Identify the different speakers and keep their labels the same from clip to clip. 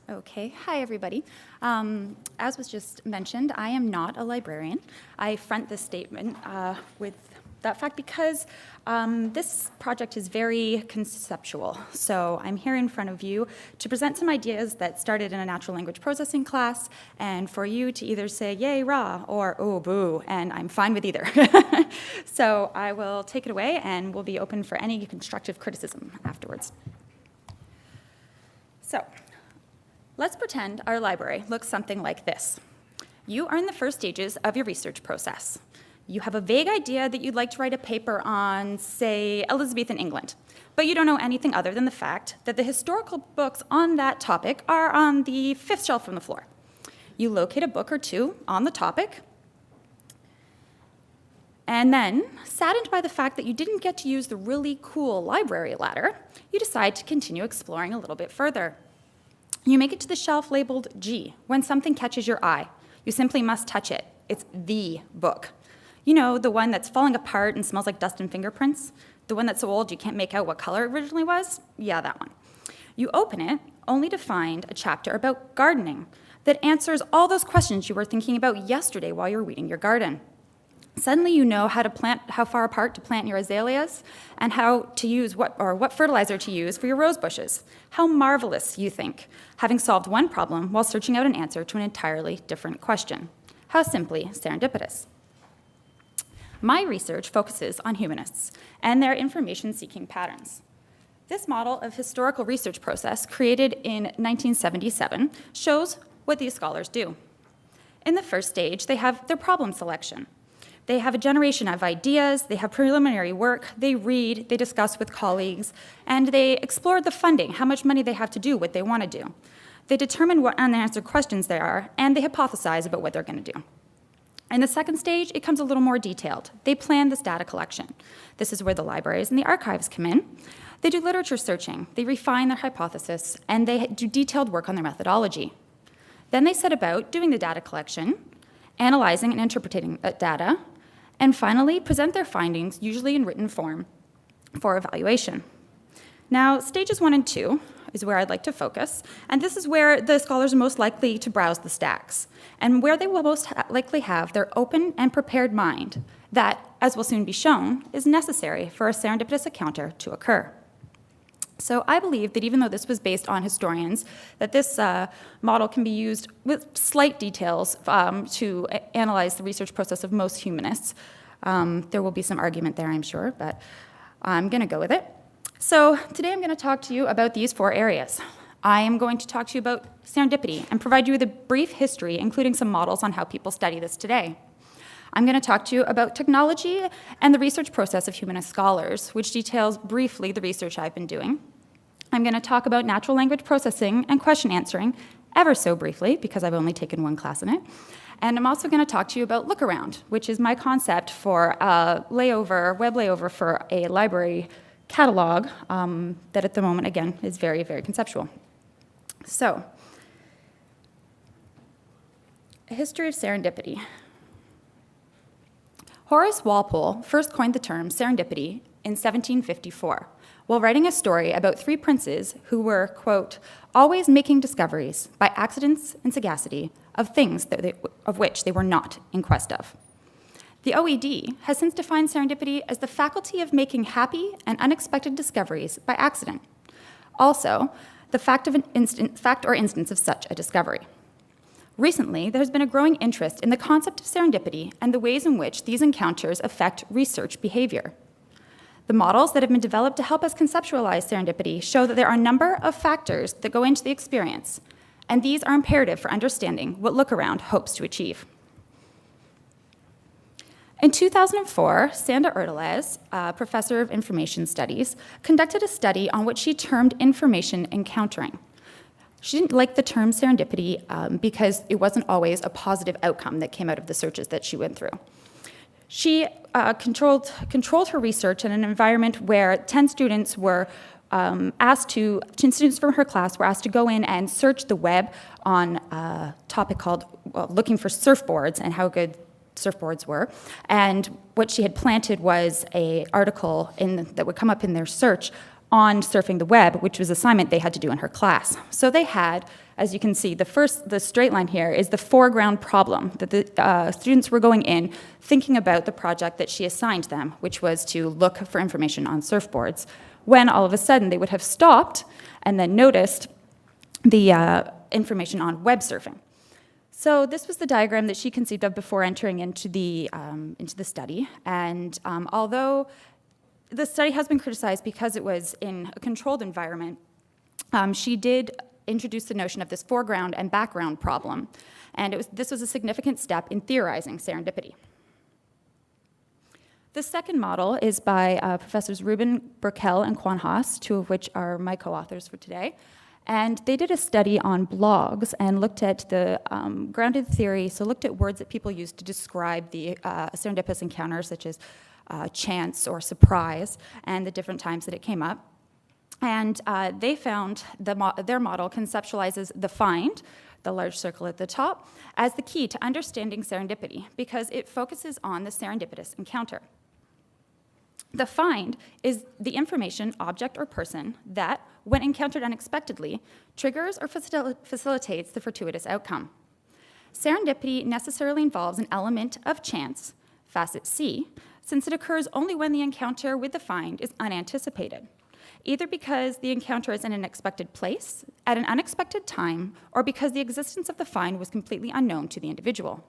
Speaker 1: Okay, hi everybody. As was just mentioned, I am not a librarian. I front this statement with that fact because this project is very conceptual. So I'm here in front of you to present some ideas that started in a natural language processing class, and for you to either say yay, rah, or oh, boo, and I'm fine with either. So I will take it away and we'll be open for any constructive criticism afterwards. So, let's pretend our library looks something like this. You are in the first stages of your research process. You have a vague idea that you'd like to write a paper on, say, Elizabethan England, but you don't know anything other than the fact that the historical books on that topic are on the 5th shelf from the floor. You locate a book or two on the topic, and then, saddened by the fact that you didn't get to use the really cool library ladder, you decide to continue exploring a little bit further. You make it to the shelf labeled G when something catches your eye. You simply must touch it. It's the book. You know, the one that's falling apart and smells like dust and fingerprints? The one that's so old you can't make out what color it originally was? Yeah, that one. You open it only to find a chapter about gardening that answers all those questions you were thinking about yesterday while you were weeding your garden. Suddenly you know how far apart to plant your azaleas and how to use what fertilizer to use for your rose bushes. How marvelous, you think, having solved one problem while searching out an answer to an entirely different question. How simply serendipitous. My research focuses on humanists and their information-seeking patterns. This model of historical research process, created in 1977, shows what these scholars do. In the first stage, they have their problem selection. They have a generation of ideas, they have preliminary work, they read, they discuss with colleagues, and they explore the funding, how much money they have to do what they want to do. They determine what unanswered questions there are, and they hypothesize about what they're going to do. In the second stage, it comes a little more detailed. They plan this data collection. This is where the libraries and the archives come in. They do literature searching, they refine their hypothesis, and they do detailed work on their methodology. Then they set about doing the data collection, analyzing and interpreting data, and finally present their findings, usually in written form, for evaluation. Now, stages 1 and 2 is where I'd like to focus, and this is where the scholars are most likely to browse the stacks, and where they will most likely have their open and prepared mind that, as will soon be shown, is necessary for a serendipitous encounter to occur. So I believe that even though this was based on historians, that this model can be used with slight details to analyze the research process of most humanists. There will be some argument there, I'm sure, but I'm going to go with it. So today I'm going to talk to you about these 4 areas. I am going to talk to you about serendipity and provide you with a brief history, including some models on how people study this today. I'm going to talk to you about technology and the research process of humanist scholars, which details briefly the research I've been doing. I'm going to talk about natural language processing and question answering, ever so briefly, because I've only taken 1 class in it. And I'm also going to talk to you about lookaround, which is my concept for a web layover for a library catalog that at the moment, again, is very, very conceptual. So, a history of serendipity. Horace Walpole first coined the term serendipity in 1754, while writing a story about 3 princes who were, quote, always making discoveries by accidents and sagacity of things of which they were not in quest of. The OED has since defined serendipity as the faculty of making happy and unexpected discoveries by accident. Also, the fact or instance of such a discovery. Recently, there has been a growing interest in the concept of serendipity and the ways in which these encounters affect research behavior. The models that have been developed to help us conceptualize serendipity show that there are a number of factors that go into the experience, and these are imperative for understanding what Lookaround hopes to achieve. In 2004, Sandra Erdeles, a professor of information studies, conducted a study on what she termed information encountering. She didn't like the term serendipity because it wasn't always a positive outcome that came out of the searches that she went through. She controlled her research in an environment where 10 students were students from her class were asked to go in and search the web on a topic called looking for surfboards and how good surfboards were. And what she had planted was an article that would come up in their search on surfing the web, which was an assignment they had to do in her class. So they had, as you can see, the straight line here is the foreground problem that the students were going in thinking about the project that she assigned them, which was to look for information on surfboards, when all of a sudden they would have stopped and then noticed the information on web surfing. So this was the diagram that she conceived of before entering into the study, and although the study has been criticized because it was in a controlled environment, she did introduce the notion of this foreground and background problem, and this was a significant step in theorizing serendipity. The second model is by Professors Rubin, Burkell, and Quan-Haase, two of which are my co-authors for today. And they did a study on blogs and looked at the grounded theory, so looked at words that people use to describe the serendipitous encounters, such as chance or surprise, and the different times that it came up. And they found their model conceptualizes the find, the large circle at the top, as the key to understanding serendipity, because it focuses on the serendipitous encounter. The find is the information, object, or person that, when encountered unexpectedly, triggers or facilitates the fortuitous outcome. Serendipity necessarily involves an element of chance, facet C, since it occurs only when the encounter with the find is unanticipated, either because the encounter is in an unexpected place, at an unexpected time, or because the existence of the find was completely unknown to the individual.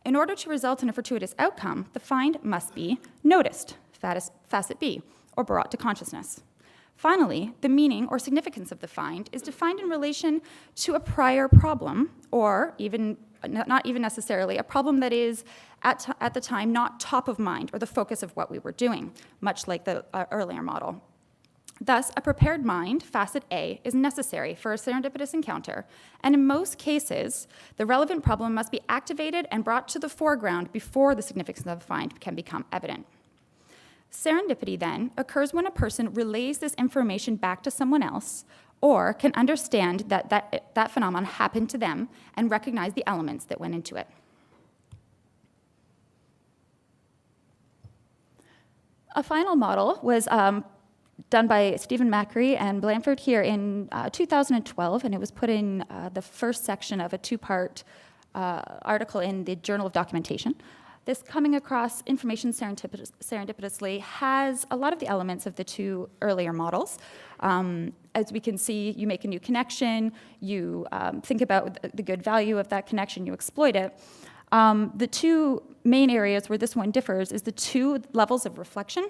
Speaker 1: In order to result in a fortuitous outcome, the find must be noticed, facet B, or brought to consciousness. Finally, the meaning or significance of the find is defined in relation to a prior problem, or not even necessarily a problem that is at the time not top of mind or the focus of what we were doing, much like the earlier model. Thus, a prepared mind, facet A, is necessary for a serendipitous encounter, and in most cases, the relevant problem must be activated and brought to the foreground before the significance of the find can become evident. Serendipity, then, occurs when a person relays this information back to someone else, or can understand that phenomenon happened to them and recognize the elements that went into it. A final model was done by Stephen Macri and Blanford here in 2012, and it was put in the first section of a two-part article in the Journal of Documentation. This coming across information serendipitously has a lot of the elements of the two earlier models. As we can see, you make a new connection, you think about the good value of that connection, you exploit it. The two main areas where this one differs is the two levels of reflection.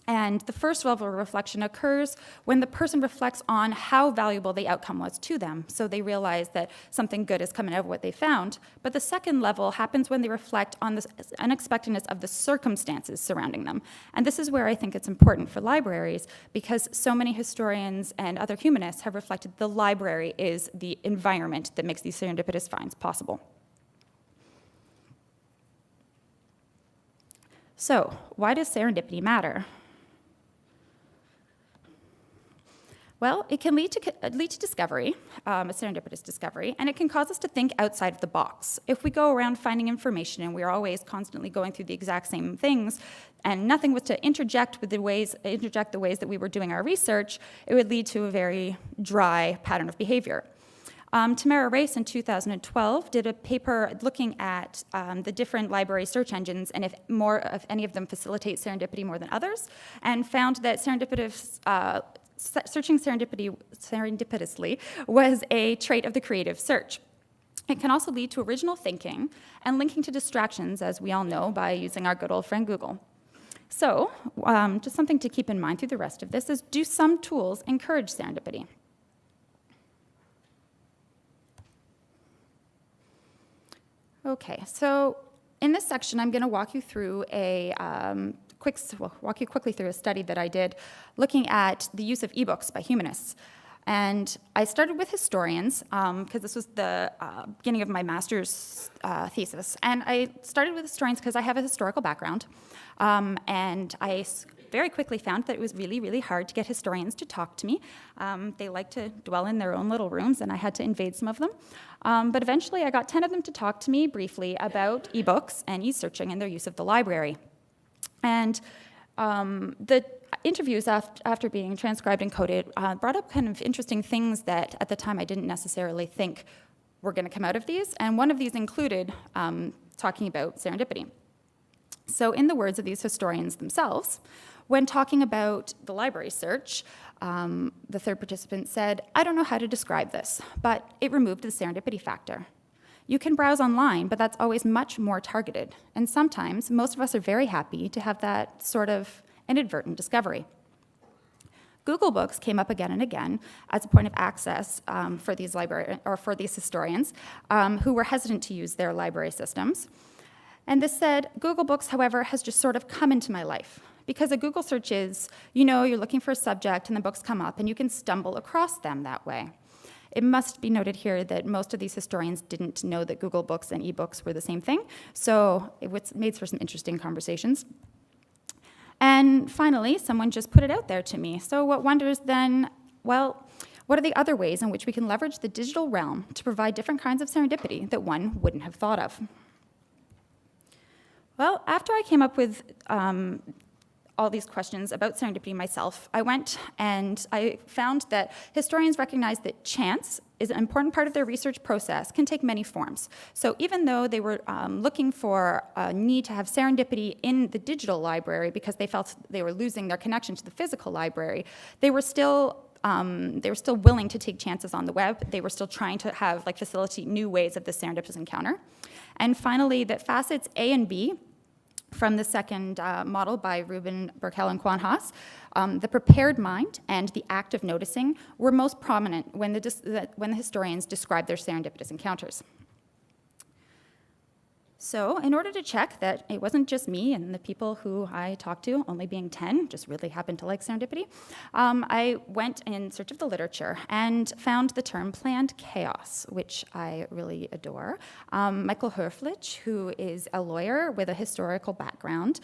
Speaker 1: And the first level of reflection occurs when the person reflects on how valuable the outcome was to them. So they realize that something good is coming out of what they found. But the second level happens when they reflect on the unexpectedness of the circumstances surrounding them. And this is where I think it's important for libraries, because so many historians and other humanists have reflected the library is the environment that makes these serendipitous finds possible. So, why does serendipity matter? Well, it can lead to discovery, a serendipitous discovery, and it can cause us to think outside of the box. If we go around finding information and we're always constantly going through the exact same things, and nothing was to interject the ways that we were doing our research, it would lead to a very dry pattern of behavior. Tamara Race in 2012 did a paper looking at the different library search engines and if any of them facilitate serendipity more than others, and found that searching serendipitously was a trait of the creative search. It can also lead to original thinking and linking to distractions, as we all know, by using our good old friend Google. So, just something to keep in mind through the rest of this is, do some tools encourage serendipity? Okay, so in this section, I'm going to walk you through walk you quickly through a study that I did looking at the use of ebooks by humanists. And I started with historians, because this was the beginning of my master's thesis. And I started with historians because I have a historical background. And I very quickly found that it was really, really hard to get historians to talk to me. They like to dwell in their own little rooms, and I had to invade some of them. But eventually, I got 10 of them to talk to me briefly about ebooks and e-searching and their use of the library. And the interviews after being transcribed and coded brought up kind of interesting things that at the time I didn't necessarily think were going to come out of these. And one of these included talking about serendipity. So in the words of these historians themselves, when talking about the library search, the third participant said, "I don't know how to describe this, but it removed the serendipity factor. You can browse online, but that's always much more targeted. And sometimes, most of us are very happy to have that sort of inadvertent discovery." Google Books came up again and again as a point of access for these historians who were hesitant to use their library systems. And this said, "Google Books, however, has just sort of come into my life. Because a Google search is, you're looking for a subject and the books come up and you can stumble across them that way." It must be noted here that most of these historians didn't know that Google Books and ebooks were the same thing, so it made for some interesting conversations. And finally, someone just put it out there to me. So what wonders then, well, what are the other ways in which we can leverage the digital realm to provide different kinds of serendipity that one wouldn't have thought of? Well, after I came up with all these questions about serendipity myself, I went and I found that historians recognize that chance is an important part of their research process, can take many forms. So even though they were looking for a need to have serendipity in the digital library because they felt they were losing their connection to the physical library, they were still willing to take chances on the web. They were still trying to facilitate new ways of the serendipitous encounter. And finally, that facets A and B from the second model by Rubin, Burkell, and Quan-Haase, the prepared mind and the act of noticing were most prominent when the historians described their serendipitous encounters. So in order to check that it wasn't just me and the people who I talked to, only being 10, just really happened to like serendipity, I went in search of the literature and found the term planned chaos, which I really adore. Michael Herflich, who is a lawyer with a historical background,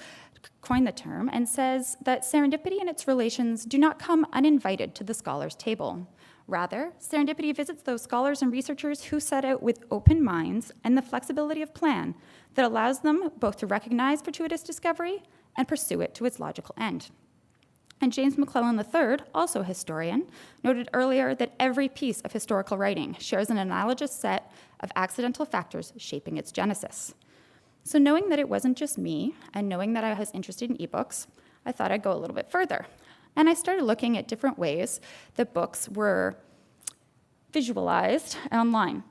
Speaker 1: coined the term and says that serendipity and its relations do not come uninvited to the scholar's table. Rather, serendipity visits those scholars and researchers who set out with open minds and the flexibility of plan that allows them both to recognize fortuitous discovery and pursue it to its logical end. And James McClellan III, also a historian, noted earlier that every piece of historical writing shares an analogous set of accidental factors shaping its genesis. So knowing that it wasn't just me, and knowing that I was interested in ebooks, I thought I'd go a little bit further. And I started looking at different ways that books were visualized online.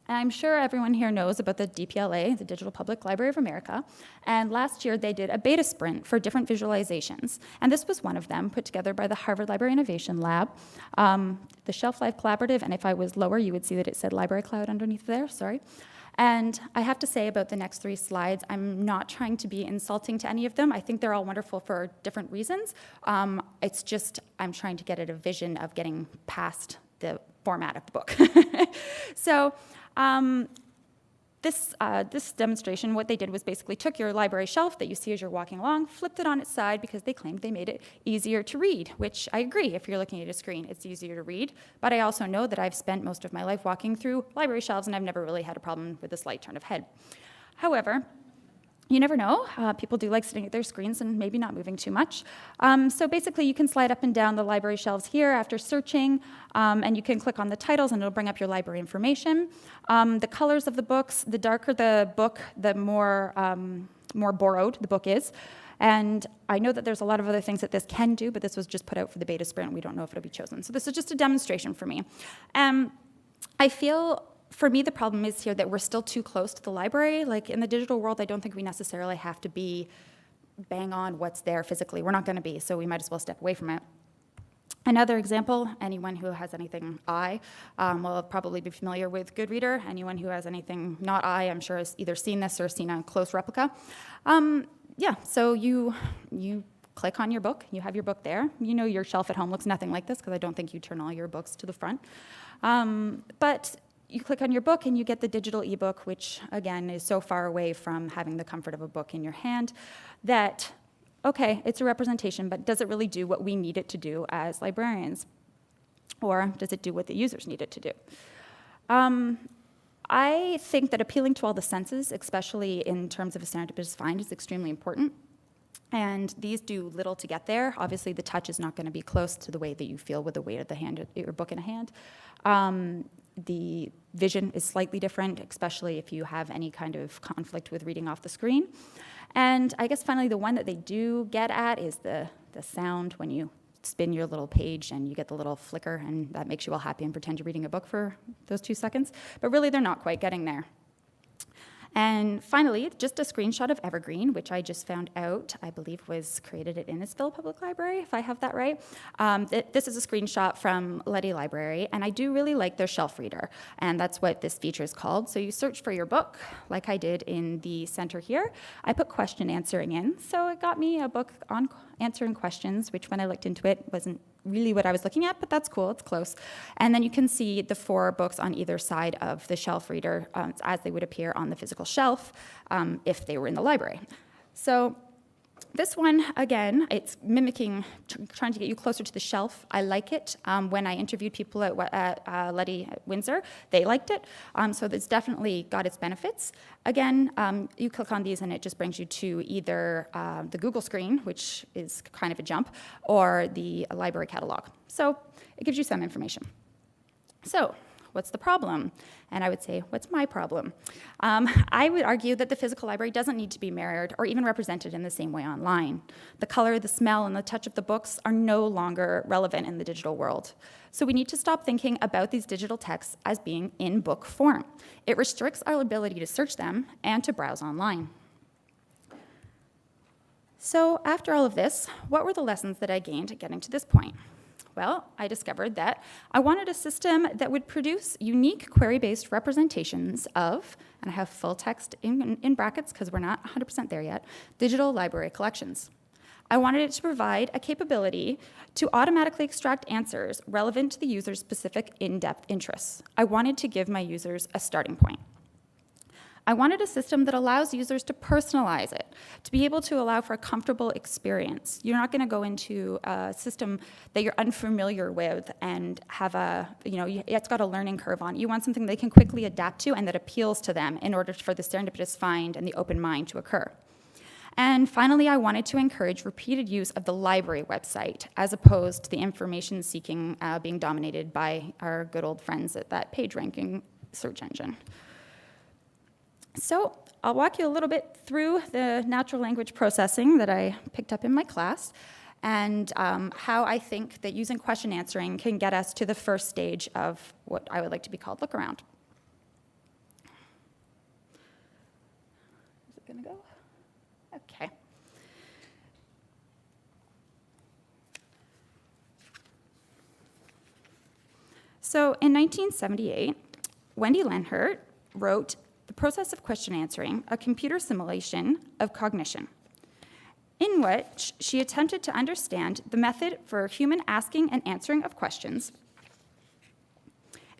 Speaker 1: And I'm sure everyone here knows about the DPLA, the Digital Public Library of America, and last year they did a beta sprint for different visualizations, and this was one of them, put together by the Harvard Library Innovation Lab, the Shelf Life Collaborative, and if I was lower, you would see that it said Library Cloud underneath there, sorry. And I have to say about the next 3 slides, I'm not trying to be insulting to any of them. I think they're all wonderful for different reasons. It's just I'm trying to get at a vision of getting past the format of the book. So this demonstration, what they did was basically took your library shelf that you see as you're walking along, flipped it on its side because they claimed they made it easier to read, which I agree. If you're looking at a screen, it's easier to read. But I also know that I've spent most of my life walking through library shelves, and I've never really had a problem with a slight turn of head. However, you never know. People do like sitting at their screens and maybe not moving too much. So basically, you can slide up and down the library shelves here after searching, and you can click on the titles, and it'll bring up your library information. The colors of the books, the darker the book, the more borrowed the book is. And I know that there's a lot of other things that this can do, but this was just put out for the beta sprint. We don't know if it'll be chosen. So this is just a demonstration for me. I feel, for me, the problem is here that we're still too close to the library. Like in the digital world, I don't think we necessarily have to be bang on what's there physically. We're not going to be, so we might as well step away from it. Another example, anyone who has anything I will probably be familiar with GoodReader. Anyone who has anything not I'm sure has either seen this or seen a close replica. Yeah, so you click on your book, you have your book there. You know your shelf at home looks nothing like this because I don't think you turn all your books to the front. But you click on your book and you get the digital ebook, which again is so far away from having the comfort of a book in your hand that okay, it's a representation, but does it really do what we need it to do as librarians? Or does it do what the users need it to do? I think that appealing to all the senses, especially in terms of a serendipitous find, is extremely important. And these do little to get there. Obviously, the touch is not going to be close to the way that you feel with the weight of the hand, your book in a hand. The vision is slightly different, especially if you have any kind of conflict with reading off the screen. And I guess finally, the one that they do get at is the sound when you spin your little page and you get the little flicker, and that makes you all happy and pretend you're reading a book for those 2 seconds. But really, they're not quite getting there. And finally, just a screenshot of Evergreen, which I just found out, I believe was created at Innisfil Public Library, if I have that right. This is a screenshot from LEDDY Library, and I do really like their shelf reader, and that's what this feature is called. So you search for your book, like I did in the center here. I put question answering in, so it got me a book on answering questions, which when I looked into it wasn't really what I was looking at, but that's cool, it's close. And then you can see the 4 books on either side of the shelf reader as they would appear on the physical shelf if they were in the library. So this one, again, it's mimicking, trying to get you closer to the shelf. I like it. When I interviewed people at LEDDY at Windsor, they liked it. So it's definitely got its benefits. Again, you click on these and it just brings you to either the Google screen, which is kind of a jump, or the library catalog. So it gives you some information. So what's the problem? And I would say, what's my problem? I would argue that the physical library doesn't need to be mirrored or even represented in the same way online. The color, the smell, and the touch of the books are no longer relevant in the digital world. So we need to stop thinking about these digital texts as being in book form. It restricts our ability to search them and to browse online. So after all of this, what were the lessons that I gained getting to this point? Well, I discovered that I wanted a system that would produce unique query-based representations of, and I have full text in brackets because we're not 100% there yet, digital library collections. I wanted it to provide a capability to automatically extract answers relevant to the user's specific in-depth interests. I wanted to give my users a starting point. I wanted a system that allows users to personalize it, to be able to allow for a comfortable experience. You're not going to go into a system that you're unfamiliar with and have it's got a learning curve on. You want something they can quickly adapt to and that appeals to them in order for the serendipitous find and the open mind to occur. And finally, I wanted to encourage repeated use of the library website as opposed to the information seeking being dominated by our good old friends at that page ranking search engine. So I'll walk you a little bit through the natural language processing that I picked up in my class and how I think that using question answering can get us to the first stage of what I would like to be called look around. Is it going to go? Okay. So in 1978, Wendy Lenhart wrote The Process of Question Answering, a computer simulation of cognition, in which she attempted to understand the method for human asking and answering of questions,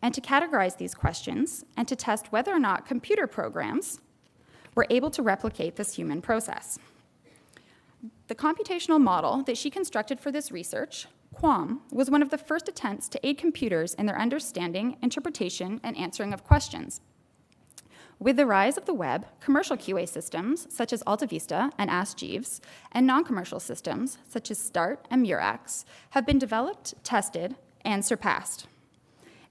Speaker 1: and to categorize these questions, and to test whether or not computer programs were able to replicate this human process. The computational model that she constructed for this research, QUAM, was one of the first attempts to aid computers in their understanding, interpretation, and answering of questions. With the rise of the web, commercial QA systems, such as AltaVista and Ask Jeeves, and non-commercial systems, such as START and Murex, have been developed, tested, and surpassed.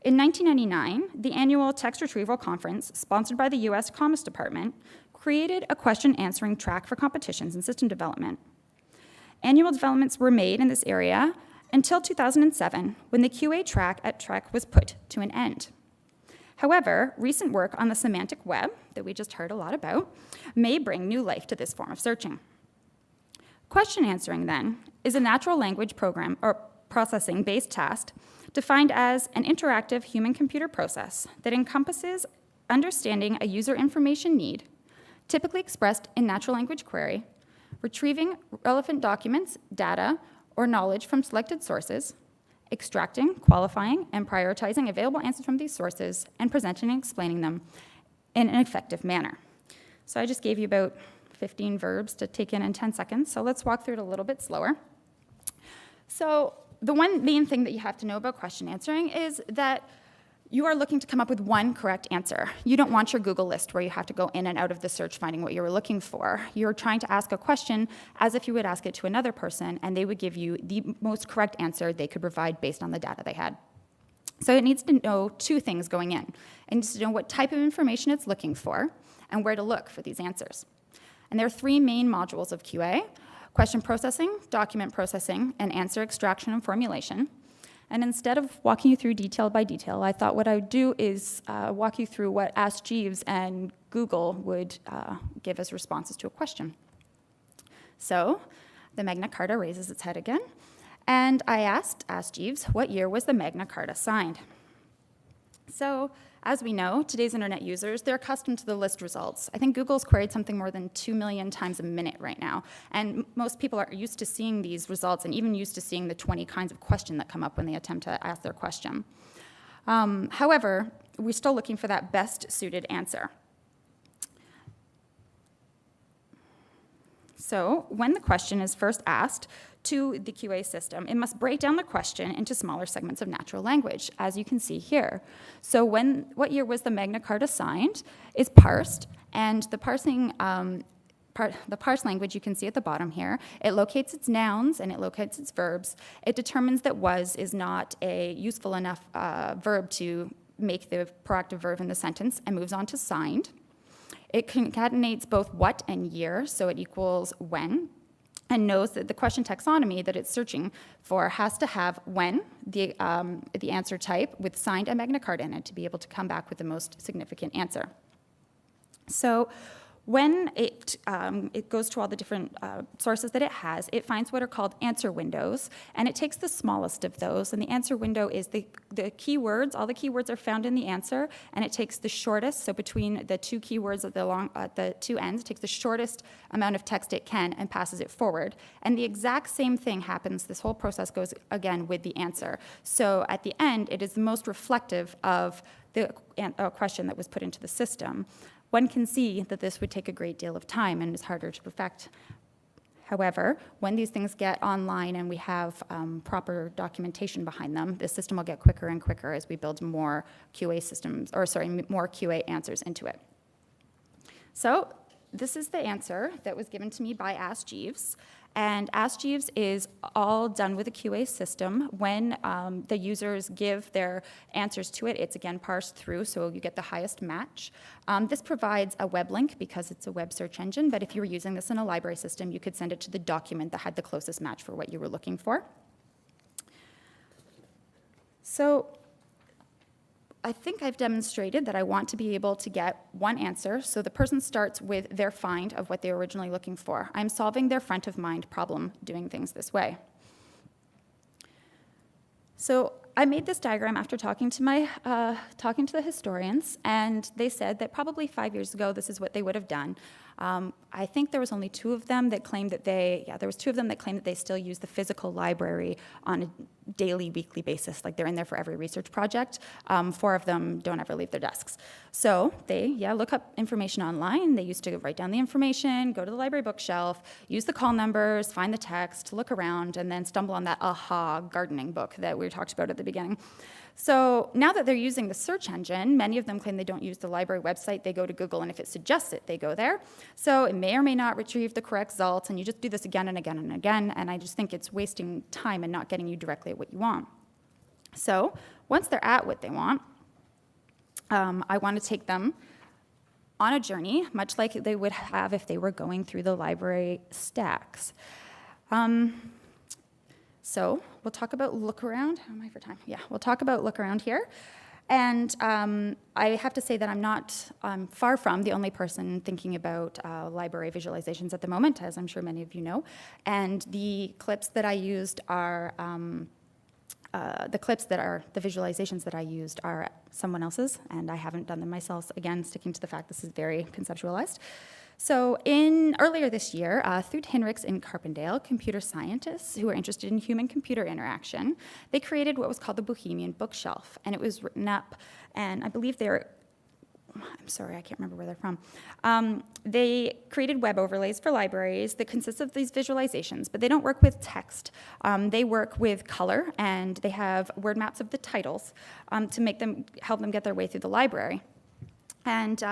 Speaker 1: In 1999, the annual Text Retrieval Conference, sponsored by the US Commerce Department, created a question-answering track for competitions in system development. Annual developments were made in this area until 2007, when the QA track at Trek was put to an end. However, recent work on the semantic web, that we just heard a lot about, may bring new life to this form of searching. Question answering, then, is a natural language program or processing-based task defined as an interactive human-computer process that encompasses understanding a user information need, typically expressed in natural language query, retrieving relevant documents, data, or knowledge from selected sources, extracting, qualifying, and prioritizing available answers from these sources, and presenting and explaining them in an effective manner. So I just gave you about 15 verbs to take in 10 seconds, so let's walk through it a little bit slower. So the one main thing that you have to know about question answering is that you are looking to come up with one correct answer. You don't want your Google list where you have to go in and out of the search finding what you were looking for. You're trying to ask a question as if you would ask it to another person, and they would give you the most correct answer they could provide based on the data they had. So it needs to know two things going in. It needs to know what type of information it's looking for and where to look for these answers. And there are three main modules of QA: question processing, document processing, and answer extraction and formulation. And instead of walking you through detail by detail, I thought what I would do is walk you through what Ask Jeeves and Google would give as responses to a question. So the Magna Carta raises its head again, and I asked Ask Jeeves, what year was the Magna Carta signed? So as we know, today's internet users, they're accustomed to the list results. I think Google's queried something more than 2 million times a minute right now. And most people are used to seeing these results and even used to seeing the 20 kinds of question that come up when they attempt to ask their question. However, we're still looking for that best suited answer. So when the question is first asked to the QA system, it must break down the question into smaller segments of natural language, as you can see here. So what year was the Magna Carta signed is parsed, and the parsing, the parse language you can see at the bottom here, it locates its nouns and it locates its verbs. It determines that was is not a useful enough verb to make the proactive verb in the sentence and moves on to signed. It concatenates both what and year, so it equals when, and knows that the question taxonomy that it's searching for has to have when, the answer type, with signed and Magna Carta in it to be able to come back with the most significant answer. So when it goes to all the different sources that it has, it finds what are called answer windows, and it takes the smallest of those, and the answer window is the keywords. All the keywords are found in the answer, and it takes the shortest, so between the two keywords at the two ends, it takes the shortest amount of text it can and passes it forward. And the exact same thing happens, this whole process goes again with the answer. So at the end, it is the most reflective of the question that was put into the system. One can see that this would take a great deal of time and is harder to perfect. However, when these things get online and we have proper documentation behind them, the system will get quicker and quicker as we build more QA systems, or sorry, more QA answers into it. So this is the answer that was given to me by Ask Jeeves. And Ask Jeeves is all done with a QA system. When the users give their answers to it, it's again parsed through, so you get the highest match. This provides a web link because it's a web search engine, but if you were using this in a library system, you could send it to the document that had the closest match for what you were looking for. So I think I've demonstrated that I want to be able to get one answer, so the person starts with their find of what they were originally looking for. I'm solving their front of mind problem doing things this way. So I made this diagram after talking to the historians, and they said that probably 5 years ago this is what they would have done. I think there was only two of them that claimed that they still use the physical library on a daily, weekly basis, like they're in there for every research project. 4 of them don't ever leave their desks. So they, look up information online. They used to write down the information, go to the library bookshelf, use the call numbers, find the text, look around, and then stumble on that aha gardening book that we talked about at the beginning. So now that they're using the search engine, many of them claim they don't use the library website. They go to Google, and if it suggests it, they go there. So it may or may not retrieve the correct results, and you just do this again and again and again, and I just think it's wasting time and not getting you directly at what you want. So once they're at what they want, I want to take them on a journey, much like they would have if they were going through the library stacks. So we'll talk about look around. How am I for time? Yeah, we'll talk about look around here. And I have to say that I'm far from the only person thinking about library visualizations at the moment, as I'm sure many of you know. And the clips that I used are, the visualizations that I used are someone else's, and I haven't done them myself, again, sticking to the fact this is very conceptualized. So earlier this year, through Hinrichs and Carpendale, computer scientists who were interested in human-computer interaction, they created what was called the Bohemian Bookshelf, and it was written up, and I believe they're I'm sorry, I can't remember where they're from. They created web overlays for libraries that consist of these visualizations, but they don't work with text. They work with color, and they have word maps of the titles to help them get their way through the library. And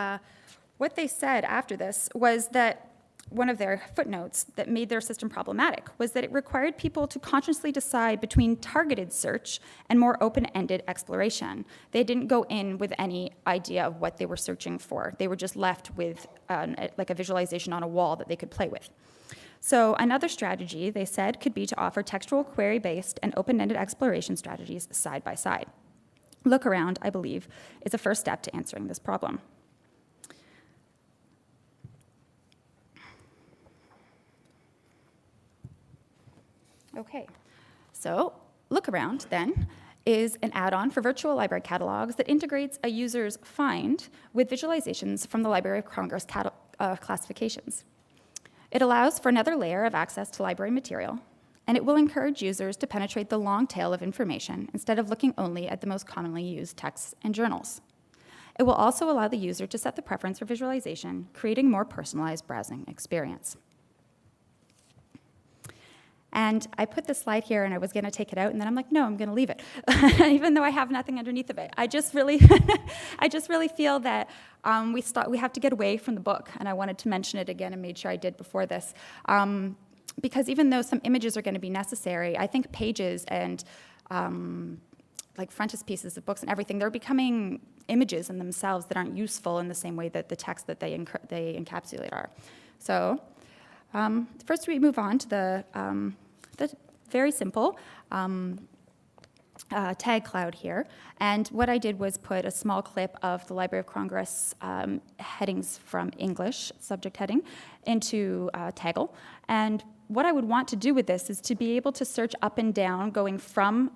Speaker 1: what they said after this was that one of their footnotes that made their system problematic was that it required people to consciously decide between targeted search and more open-ended exploration. They didn't go in with any idea of what they were searching for. They were just left with like a visualization on a wall that they could play with. So another strategy, they said, could be to offer textual query-based and open-ended exploration strategies side by side. Look around, I believe, is a first step to answering this problem. Okay, so Look Around, then, is an add-on for virtual library catalogs that integrates a user's find with visualizations from the Library of Congress classifications. It allows for another layer of access to library material, and it will encourage users to penetrate the long tail of information instead of looking only at the most commonly used texts and journals. It will also allow the user to set the preference for visualization, creating a more personalized browsing experience. And I put this slide here, and I was going to take it out, and then I'm like, no, I'm going to leave it, even though I have nothing underneath of it. I just really, I just really feel that we have to get away from the book, and I wanted to mention it again and made sure I did before this. Because even though some images are going to be necessary, I think pages and like frontispieces of books and everything, they're becoming images in themselves that aren't useful in the same way that the text that they encapsulate are. So first we move on to the very simple tag cloud here. And what I did was put a small clip of the Library of Congress headings from English, subject heading, into Taggle. And what I would want to do with this is to be able to search up and down, going from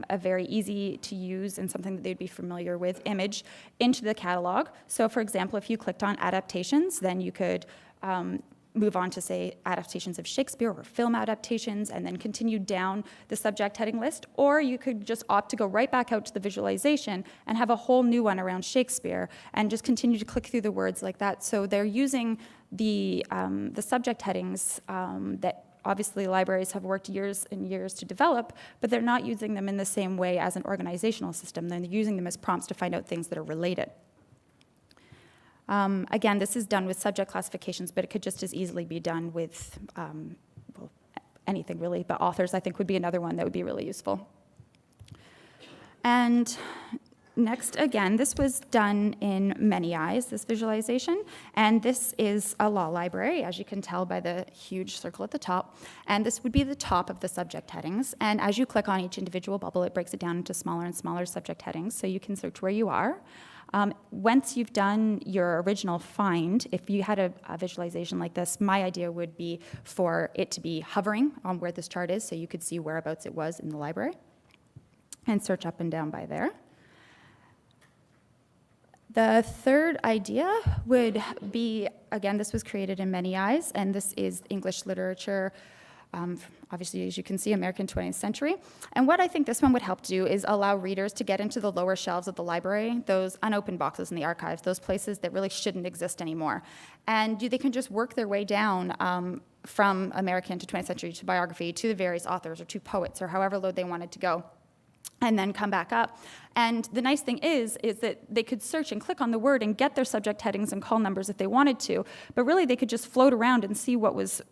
Speaker 1: a very easy to use and something that they'd be familiar with image into the catalog. So for example, if you clicked on adaptations, then you could move on to, say, adaptations of Shakespeare or film adaptations, and then continue down the subject heading list. Or you could just opt to go right back out to the visualization and have a whole new one around Shakespeare and just continue to click through the words like that. So they're using the subject headings that obviously libraries have worked years and years to develop, but they're not using them in the same way as an organizational system. They're using them as prompts to find out things that are related. Again, this is done with subject classifications, but it could just as easily be done with well, anything really, but authors I think would be another one that would be really useful. And next, again, this was done in many eyes, this visualization, and this is a law library, as you can tell by the huge circle at the top, and this would be the top of the subject headings, and as you click on each individual bubble, it breaks it down into smaller and smaller subject headings, so you can search where you are. Once you've done your original find, if you had a visualization like this, my idea would be for it to be hovering on where this chart is, so you could see whereabouts it was in the library, and search up and down by there. The third idea would be, again, this was created in many eyes, and this is English literature, obviously, as you can see, American 20th century. And what I think this one would help do is allow readers to get into the lower shelves of the library, those unopened boxes in the archives, those places that really shouldn't exist anymore. And they can just work their way down from American to 20th century to biography to the various authors or to poets or however low they wanted to go, and then come back up. And the nice thing is that they could search and click on the word and get their subject headings and call numbers if they wanted to, but really they could just float around and see what was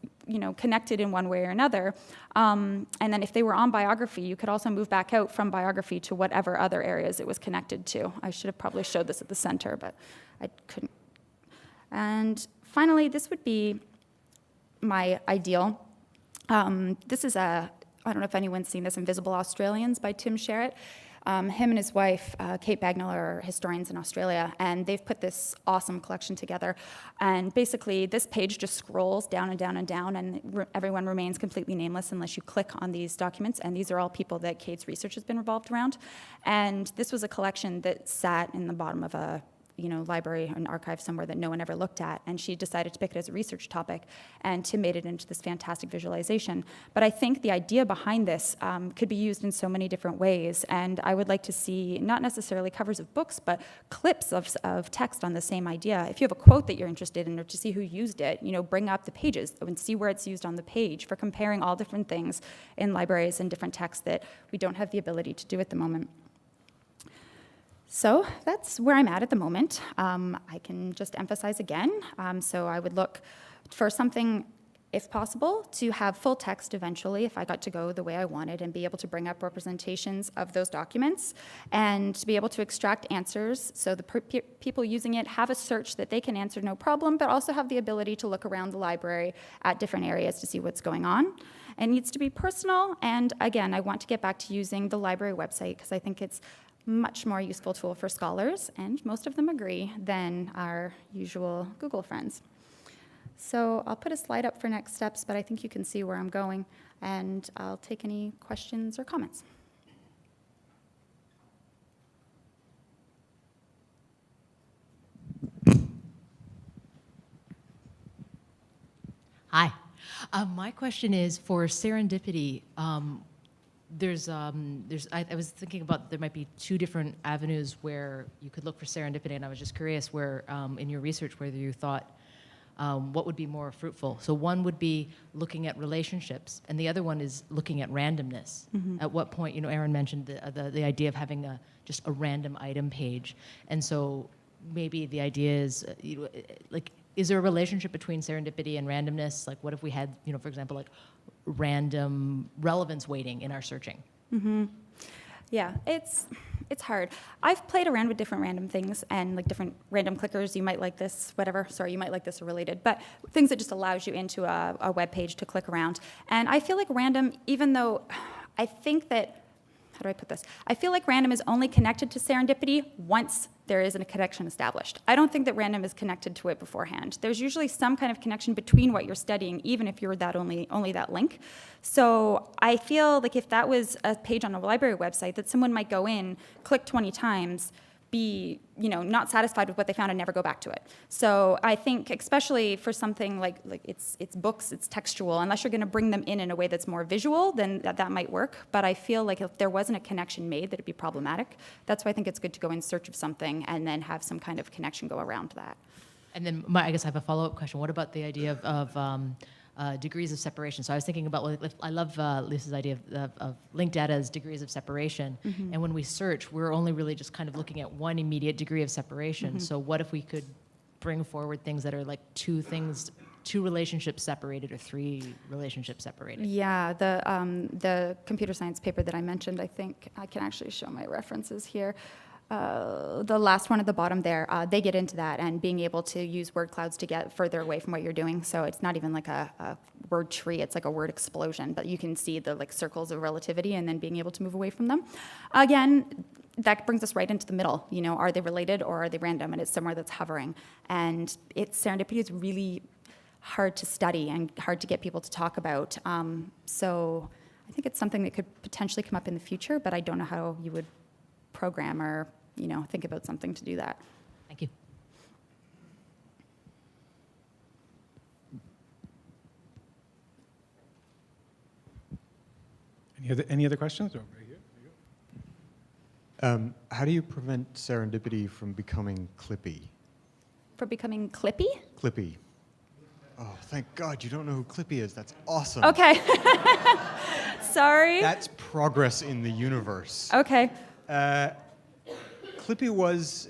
Speaker 1: connected in one way or another. And then if they were on biography, you could also move back out from biography to whatever other areas it was connected to. I should have probably showed this at the center, but I couldn't. And finally, this would be my ideal. This is I don't know if anyone's seen this, Invisible Australians by Tim Sherratt. Him and his wife, Kate Bagnall, are historians in Australia, and they've put this awesome collection together. And basically, this page just scrolls down and down and down, and everyone remains completely nameless unless you click on these documents. And these are all people that Kate's research has been revolved around. And this was a collection that sat in the bottom of a library and archive somewhere that no one ever looked at, and she decided to pick it as a research topic and to made it into this fantastic visualization. But I think the idea behind this could be used in so many different ways, and I would like to see not necessarily covers of books, but clips of text on the same idea. If you have a quote that you're interested in, or to see who used it, bring up the pages and see where it's used on the page for comparing all different things in libraries and different texts that we don't have the ability to do at the moment. So that's where I'm at the moment. I can just emphasize again. So I would look for something, if possible, to have full text eventually, if I got to go the way I wanted, and be able to bring up representations of those documents, and to be able to extract answers so the people using it have a search that they can answer no problem, but also have the ability to look around the library at different areas to see what's going on. It needs to be personal, and again, I want to get back to using the library website because I think it's much more useful tool for scholars, and most of them agree, than our usual Google friends. So I'll put a slide up for next steps, but I think you can see where I'm going, and I'll take any questions or comments.
Speaker 2: Hi. My question is for serendipity. I was thinking about there might be two different avenues where you could look for serendipity, and I was just curious where, in your research, whether you thought what would be more fruitful. So one would be looking at relationships, and the other one is looking at randomness. Mm-hmm. At what point, Aaron mentioned the idea of having just a random item page, and so maybe the idea is is there a relationship between serendipity and randomness? Like, what if we had, for example, like random relevance weighting in our searching?
Speaker 1: Mm-hmm. Yeah, it's hard. I've played around with different random things and like different random clickers. You might like this, whatever. Sorry, you might like this or related, but things that just allows you into a web page to click around. And I feel like random, even though I think that, how do I put this? I feel like random is only connected to serendipity once there isn't a connection established. I don't think that random is connected to it beforehand. There's usually some kind of connection between what you're studying, even if you're that only that link. So I feel like if that was a page on a library website that someone might go in, click 20 times, be not satisfied with what they found and never go back to it. So I think especially for something like it's books, it's textual, unless you're going to bring them in a way that's more visual, then that might work. But I feel like if there wasn't a connection made, that it'd be problematic. That's why I think it's good to go in search of something and then have some kind of connection go around that.
Speaker 2: And then I guess I have a follow-up question. What about the idea of degrees of separation? So I was thinking about, I love Lisa's idea of linked data as degrees of separation. Mm-hmm. And when we search, we're only really just kind of looking at one immediate degree of separation. Mm-hmm. So what if we could bring forward things that are like two relationships separated or three relationships separated?
Speaker 1: Yeah, the computer science paper that I mentioned, I think I can actually show my references here. The last one at the bottom there, they get into that and being able to use word clouds to get further away from what you're doing. So it's not even like a word tree, it's like a word explosion, but you can see the circles of relativity and then being able to move away from them. Again, that brings us right into the middle. Are they related or are they random? And it's somewhere that's hovering. And serendipity is really hard to study and hard to get people to talk about. So I think it's something that could potentially come up in the future, but I don't know how you would program or think about something to do that.
Speaker 2: Thank you.
Speaker 3: Any other questions? Oh, right here. How do you prevent serendipity from becoming clippy?
Speaker 1: For becoming clippy?
Speaker 3: Clippy. Oh, thank God you don't know who Clippy is. That's awesome.
Speaker 1: Okay. Sorry.
Speaker 3: That's progress in the universe.
Speaker 1: Okay.
Speaker 3: Clippy was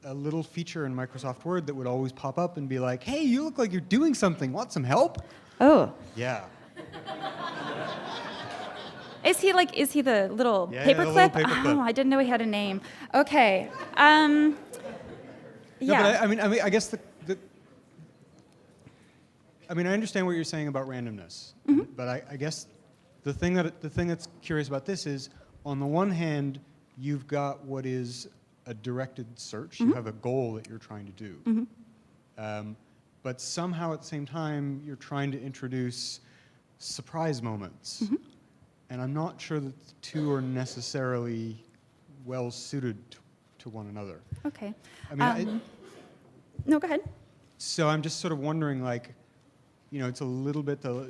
Speaker 3: a little feature in Microsoft Word that would always pop up and be like, "Hey, you look like you're doing something. Want some help?"
Speaker 1: Oh.
Speaker 3: Yeah.
Speaker 1: Is he the little
Speaker 3: Yeah,
Speaker 1: paperclip?
Speaker 3: the little paperclip.
Speaker 1: Oh, I didn't know he had a name. Okay. Yeah.
Speaker 3: No, but I guess I understand what you're saying about randomness, mm-hmm. but I guess the thing that's curious about this is, on the one hand, you've got what is a directed search. Mm-hmm. You have a goal that you're trying to do. Mm-hmm. But somehow at the same time, you're trying to introduce surprise moments. Mm-hmm. And I'm not sure that the two are necessarily well suited to one another.
Speaker 1: Okay.
Speaker 3: I mean,
Speaker 1: No, go ahead.
Speaker 3: so I'm just sort of wondering, like, it's a little bit, do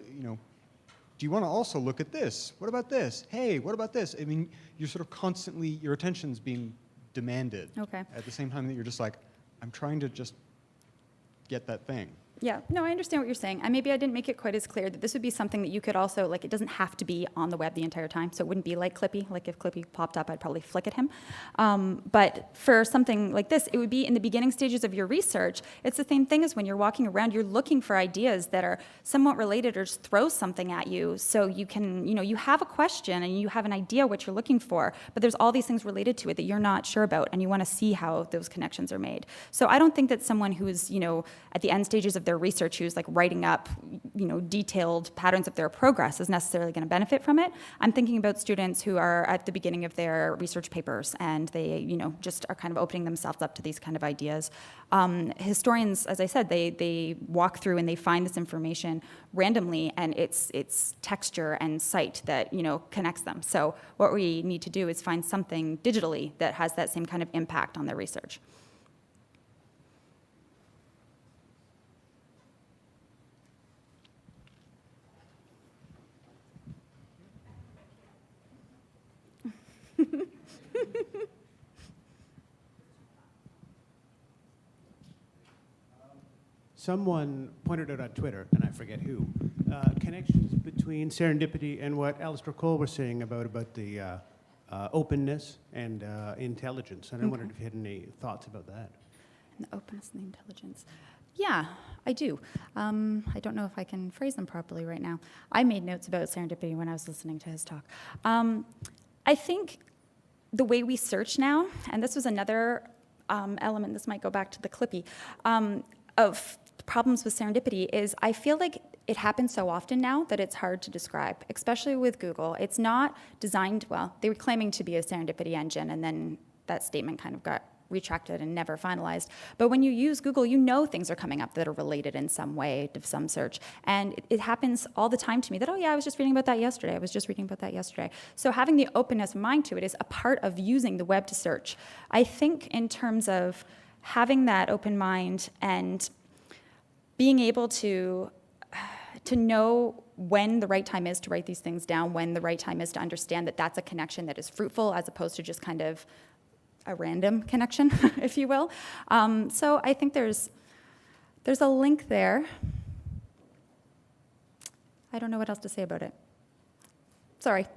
Speaker 3: you want to also look at this? What about this? Hey, what about this? I mean, you're sort of constantly, your attention's being demanded.
Speaker 1: Okay.
Speaker 3: At the same time that you're just like, I'm trying to just get that thing.
Speaker 1: Yeah, no, I understand what you're saying. And maybe I didn't make it quite as clear that this would be something that you could also, like, it doesn't have to be on the web the entire time. So it wouldn't be like Clippy. Like, if Clippy popped up, I'd probably flick at him. But for something like this, it would be in the beginning stages of your research. It's the same thing as when you're walking around, you're looking for ideas that are somewhat related or just throw something at you. So you can, you have a question and you have an idea what you're looking for, but there's all these things related to it that you're not sure about, and you want to see how those connections are made. So I don't think that someone who's, at the end stages of their research, who's like writing up, detailed patterns of their progress is necessarily going to benefit from it. I'm thinking about students who are at the beginning of their research papers and they, just are kind of opening themselves up to these kind of ideas. Historians, as I said, they walk through and they find this information randomly, and it's texture and sight that, connects them. So what we need to do is find something digitally that has that same kind of impact on their research.
Speaker 4: Someone pointed out on Twitter, and I forget who, connections between serendipity and what Alistair Cole was saying about the openness and intelligence. And I wondered if you had any thoughts about that.
Speaker 1: And the openness and the intelligence. Yeah, I do. I don't know if I can phrase them properly right now. I made notes about serendipity when I was listening to his talk. I think the way we search now, and this was another element, this might go back to the Clippy, of problems with serendipity is I feel like it happens so often now that it's hard to describe, especially with Google. It's not designed, well, they were claiming to be a serendipity engine, and then that statement kind of got retracted and never finalized. But when you use Google, things are coming up that are related in some way to some search. And it happens all the time to me that, oh yeah, I was just reading about that yesterday. I was just reading about that yesterday. So having the openness of mind to it is a part of using the web to search. I think in terms of having that open mind and being able to know when the right time is to write these things down, when the right time is to understand that that's a connection that is fruitful as opposed to just kind of a random connection, if you will. So I think there's a link there. I don't know what else to say about it. Sorry.